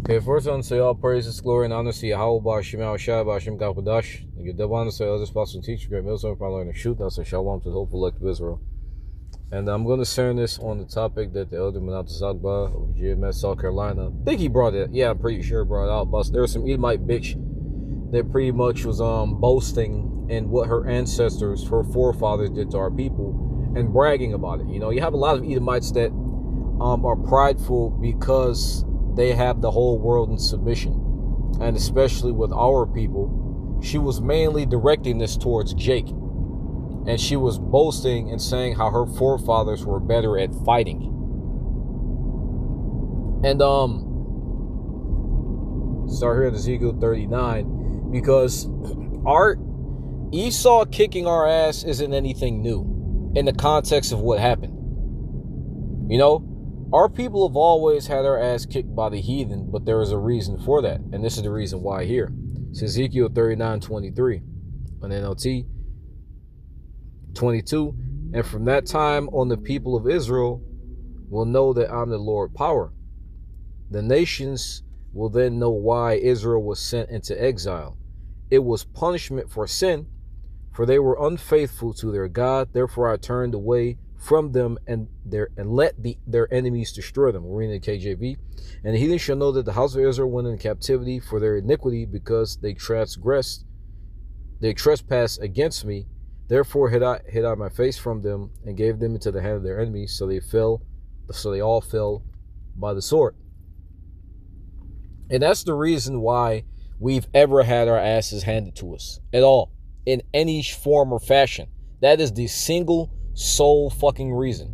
Okay, first I want to say all praises, glory, and honor to Yahweh, Ba'ashem, Al-Shai, Ba'ashem, Gawadash. You get double honor to elders, apostles, and teachers, great military, probably learn to shoot. That's a shalom to the hopeful elect of Israel. And I'm going to center this on the topic that the elder Menata Zagba of GMS, South Carolina, I think he brought it. Yeah, I'm pretty sure he brought it out. But there was some Edomite bitch that pretty much was boasting in what her ancestors, her forefathers did to our people and bragging about it. You know, you have a lot of Edomites that are prideful because they have the whole world in submission. And especially with our people, she was mainly directing this towards Jake. And she was boasting and saying how her forefathers were better at fighting. And start here at Ezekiel 39, because our Esau kicking our ass isn't anything new in the context of what happened. You know, our people have always had our ass kicked by the heathen, but there is a reason for that. And this is the reason why here. It's Ezekiel 39:23 on NLT 22. And from that time on, the people of Israel will know that I'm the Lord power. The nations will then know why Israel was sent into exile. It was punishment for sin, for they were unfaithful to their God. Therefore I turned away from them and let their enemies destroy them. We're reading the KJV. And the heathen shall know that the house of Israel went in captivity for their iniquity, because they trespassed against me. Therefore hid I my face from them and gave them into the hand of their enemies, so they all fell by the sword. And that's the reason why we've ever had our asses handed to us at all, in any form or fashion. That is the single sole fucking reason.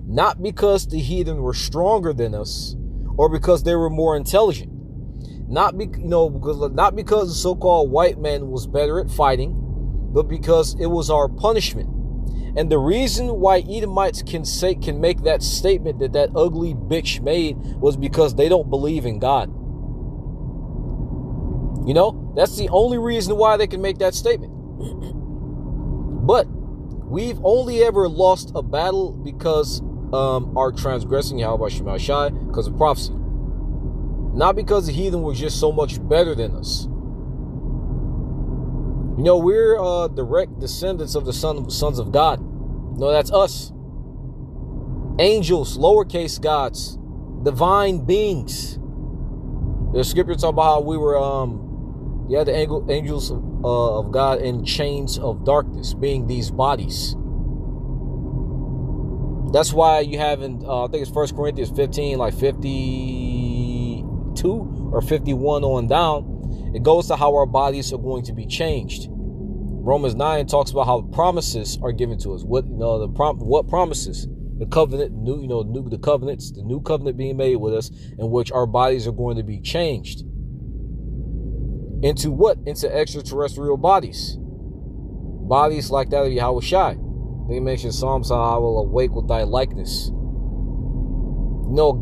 Not because the heathen were stronger than us or because they were more intelligent. Not because the so-called white man was better at fighting, but because it was our punishment. And the reason why Edomites can make that statement that ugly bitch made was because they don't believe in God. You know, that's the only reason why they can make that statement. But we've only ever lost a battle because our transgressing Yahweh Shema Shai, because of prophecy. Not because the heathen was just so much better than us. You know, we're direct descendants of the sons of God. No, that's us. Angels, lowercase gods, divine beings. The scripture talk about how we were, the angels of God in chains of darkness, being these bodies. That's why you have in, I think it's 1 Corinthians 15, like 52 or 51 on down. It goes to how our bodies are going to be changed. Romans 9 talks about how promises are given to us. What promises? The covenant, the covenants, the new covenant being made with us, in which our bodies are going to be changed. Into what? Into extraterrestrial bodies. Bodies like that of Yahweh Shai. They mention Psalms how I will awake with thy likeness. With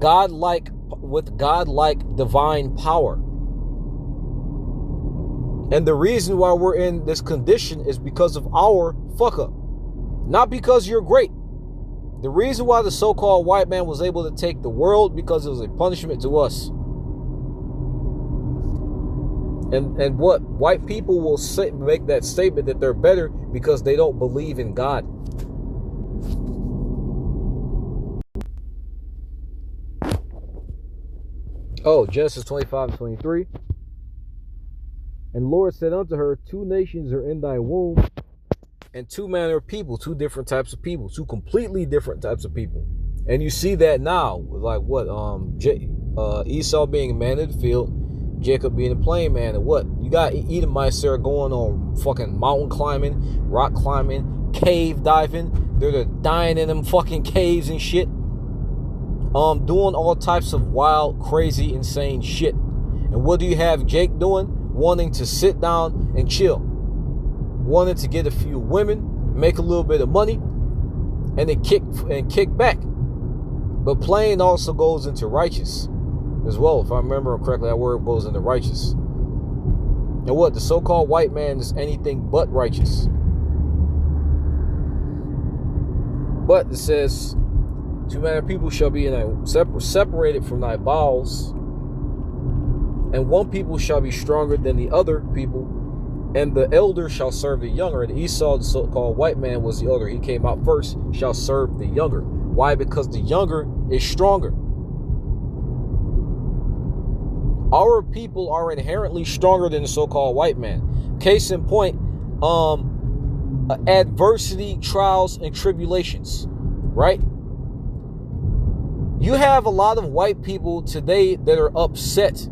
godlike divine power. And the reason why we're in this condition is because of our fuck up. Not because you're great. The reason why the so-called white man was able to take the world, because it was a punishment to us. And what? White people will make that statement that they're better because they don't believe in God. Oh, Genesis 25:23. And the Lord said unto her, 2 nations are in thy womb, and 2 manner of people, 2 different types of people, 2 completely different types of people. And you see that now, like what? Esau being a man of the field, Jacob being a plain man, and what? You got Edomites that are going on fucking mountain climbing, rock climbing, cave diving. They're dying in them fucking caves and shit. Doing all types of wild, crazy, insane shit. And what do you have Jake doing? Wanting to sit down and chill. Wanting to get a few women, make a little bit of money, and then kick back. But plain also goes into righteous as well. If I remember correctly, that word goes into righteous. And what? The so-called white man is anything but righteous. But it says, 2 manner of people shall be in thy separated from thy bowels. And one people shall be stronger than the other people, and the elder shall serve the younger. And Esau, the so-called white man, was the elder. He came out first, shall serve the younger. Why? Because the younger is stronger. Our people are inherently stronger than the so-called white man. Case in point, adversity, trials, and tribulations, right? You have a lot of white people today that are upset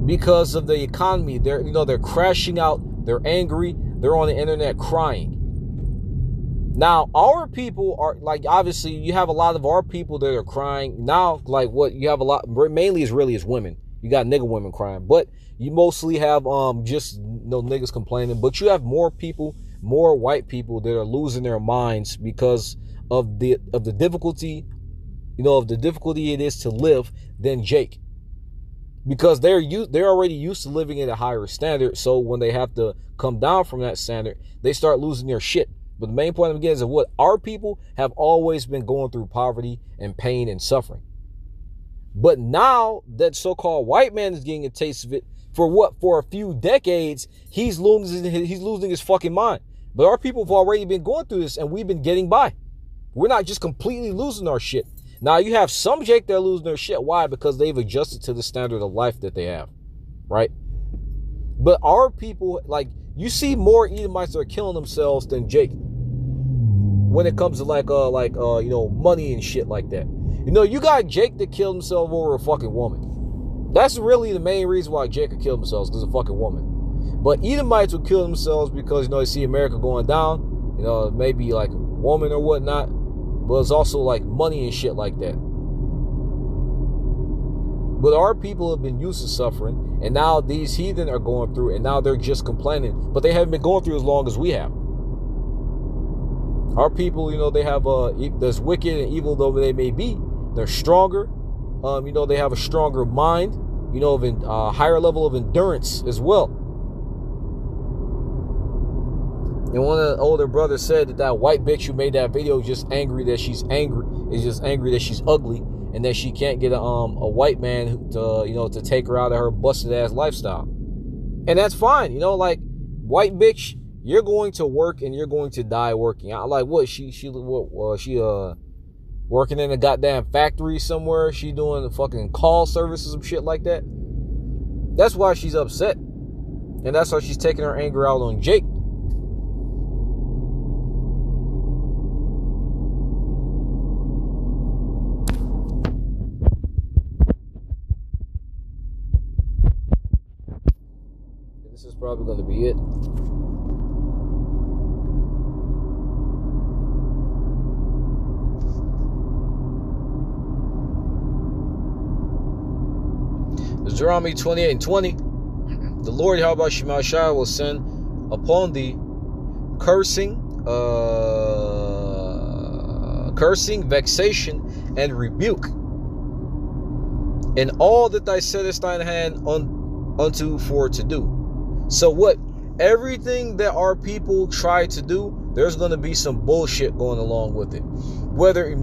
because of the economy. They're crashing out. They're angry. They're on the internet crying. Now, our people are like, obviously, you have a lot of our people that are crying now. Like, what you have a lot, mainly is women. You got nigga women crying, but you mostly have just niggas complaining. But you have more people, more white people that are losing their minds because of the difficulty, of the difficulty it is to live than Jake. Because they're already used to living at a higher standard. So when they have to come down from that standard, they start losing their shit. But the main point again is that what our people have always been going through poverty and pain and suffering. But now that so-called white man is getting a taste of it, for a few decades, he's losing his fucking mind. But our people have already been going through this, and we've been getting by. We're not just completely losing our shit. Now you have some Jake that are losing their shit. Why? Because they've adjusted to the standard of life that they have, right? But our people, like, you see more Edomites that are killing themselves than Jake when it comes to money and shit like that. You got Jake that killed himself over a fucking woman. That's really the main reason why Jake could kill themselves, because of a fucking woman. But Edomites would kill themselves because, they see America going down, maybe like a woman or whatnot, but it's also like money and shit like that. But our people have been used to suffering, and now these heathen are going through, and now they're just complaining, but they haven't been going through as long as we have. Our people, they have, as wicked and evil though they may be, they're stronger. They have a stronger mind, a higher level of endurance as well. And one of the older brothers said that white bitch who made that video is just angry that she's ugly, and that she can't get a white man to take her out of her busted ass lifestyle. And that's fine, white bitch, you're going to work and you're going to die working. I like what she working in a goddamn factory somewhere. She doing the fucking call services and shit like that. That's why she's upset. And that's why she's taking her anger out on Jake. This is probably going to be it. Deuteronomy 28:20. The Lord Yahweh Shemashah will send upon thee cursing, vexation, and rebuke, in all that thou settest thine hand unto for to do. So what? Everything that our people try to do, there's going to be some bullshit going along with it. Whether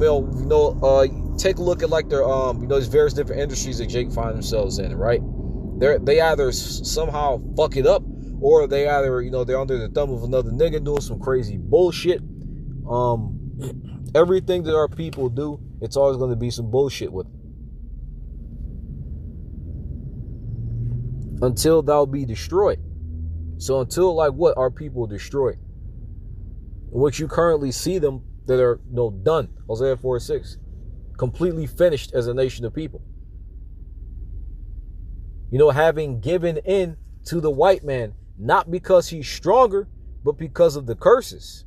take a look at like their these various different industries that Jake find themselves in, right? They either somehow fuck it up, or they either they're under the thumb of another nigga doing some crazy bullshit. Everything that our people do, it's always going to be some bullshit with it. Until thou be destroyed. So until what our people destroyed, what you currently see them that are done. Hosea 4:6, completely finished as a nation of people. Having given in to the white man, not because he's stronger, but because of the curses.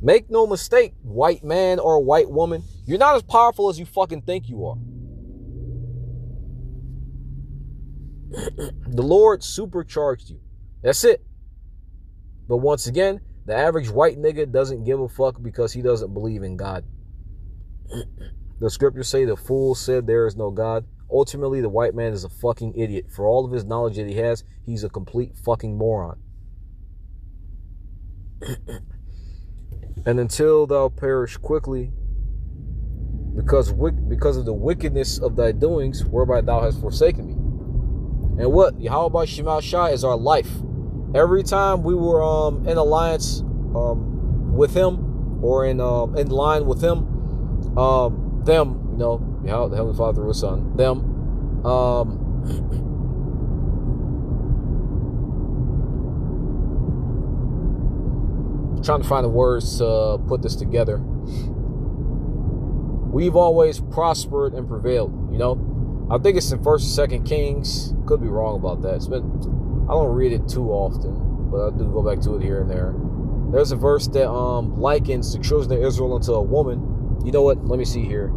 Make no mistake, white man or white woman, you're not as powerful as you fucking think you are. The Lord supercharged you. That's it. But once again, the average white nigga doesn't give a fuck because he doesn't believe in God. The scriptures say the fool said there is no God. Ultimately, the white man is a fucking idiot. For all of his knowledge that he has, he's a complete fucking moron. And until thou perish quickly, because of the wickedness of thy doings, whereby thou hast forsaken me. And what Yahweh Shema Shai is our life. Every time we were in alliance with him, or in line with him, them, you know, the Heavenly Father and Son, them, trying to find the words to put this together. We've always prospered and prevailed, you know. I think it's in 1st and 2nd Kings. Could be wrong about that. I don't read it too often, but I do go back to it here and there. There's a verse that likens the children of Israel unto a woman. You know what? Let me see here.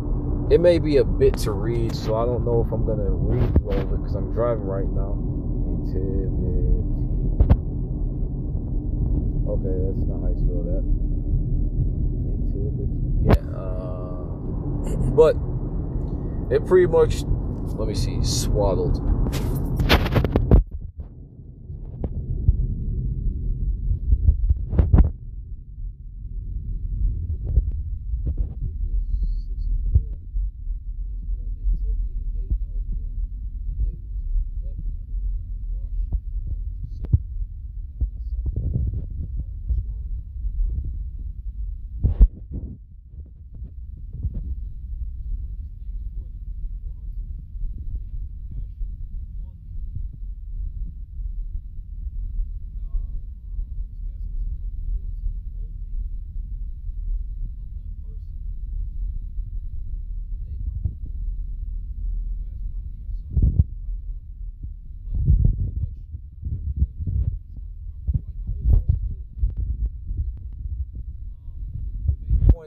It may be a bit to read, so I don't know if I'm gonna read all of it because I'm driving right now. Okay, that's not how you spell that. Yeah. But it pretty much. Let me see. Swaddled.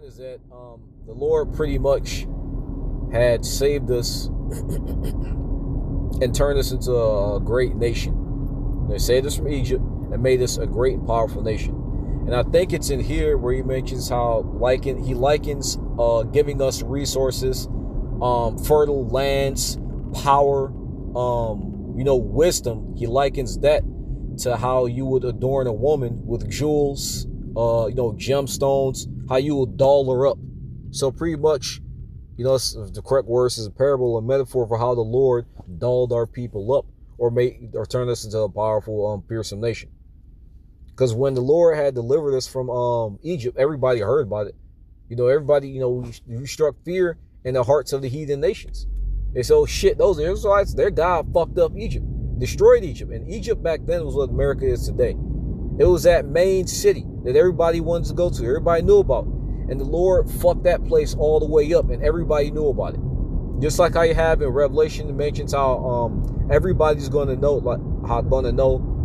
Is that the Lord pretty much had saved us and turned us into a great nation. They saved us from Egypt and made us a great and powerful nation. And I think it's in here where he mentions how he likens giving us resources, fertile lands, power, wisdom. He likens that to how you would adorn a woman with jewels, gemstones, how you will doll her up. So pretty much, the correct words is a parable, a metaphor for how the Lord dolled our people up or turned us into a powerful, fearsome nation. Because when the Lord had delivered us from Egypt, everybody heard about it. Everybody, we struck fear in the hearts of the heathen nations. And so shit, those Israelites, their God fucked up Egypt, destroyed Egypt. And Egypt back then was what America is today. It was that main city that everybody wanted to go to. Everybody knew about. And the Lord fucked that place all the way up, and everybody knew about it. Just like how you have in Revelation, it mentions how everybody's going to know,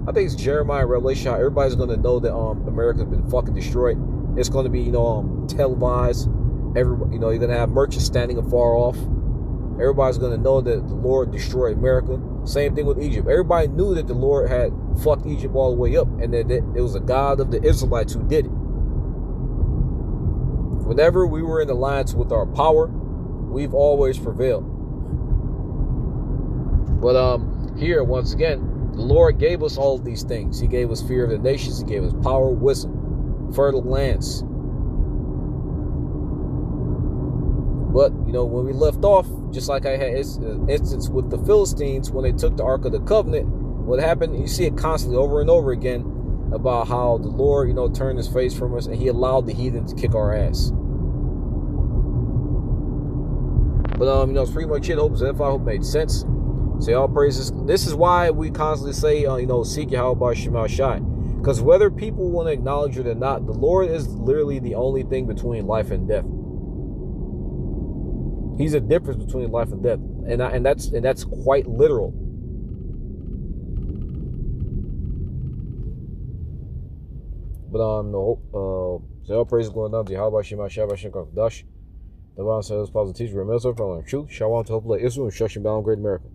I think it's Jeremiah and Revelation, how everybody's going to know that America's been fucking destroyed. It's going to be, televised. You're going to have merchants standing afar off. Everybody's going to know that the Lord destroyed America. Same thing with Egypt. Everybody knew that the Lord had fucked Egypt all the way up, and that it was a God of the Israelites who did it. Whenever we were in alliance with our power, we've always prevailed. But here, once again, the Lord gave us all of these things. He gave us fear of the nations. He gave us power, wisdom, fertile lands. But, when we left off, just like I had an instance with the Philistines, when they took the Ark of the Covenant, what happened, you see it constantly over and over again about how the Lord, turned his face from us and he allowed the heathen to kick our ass. But, it's pretty much it. I hope it made sense. Say all praises. This is why we constantly say, seek Yahweh Shema Shai. Because whether people want to acknowledge it or not, the Lord is literally the only thing between life and death. He's a difference between life and death, and that's quite literal. But say all praise going down to Yahweh Shema Shabbat Shem Dash. The Bible says positive teacher, remember from truth, Shalom to hope like Israel, and Shushan bound great America.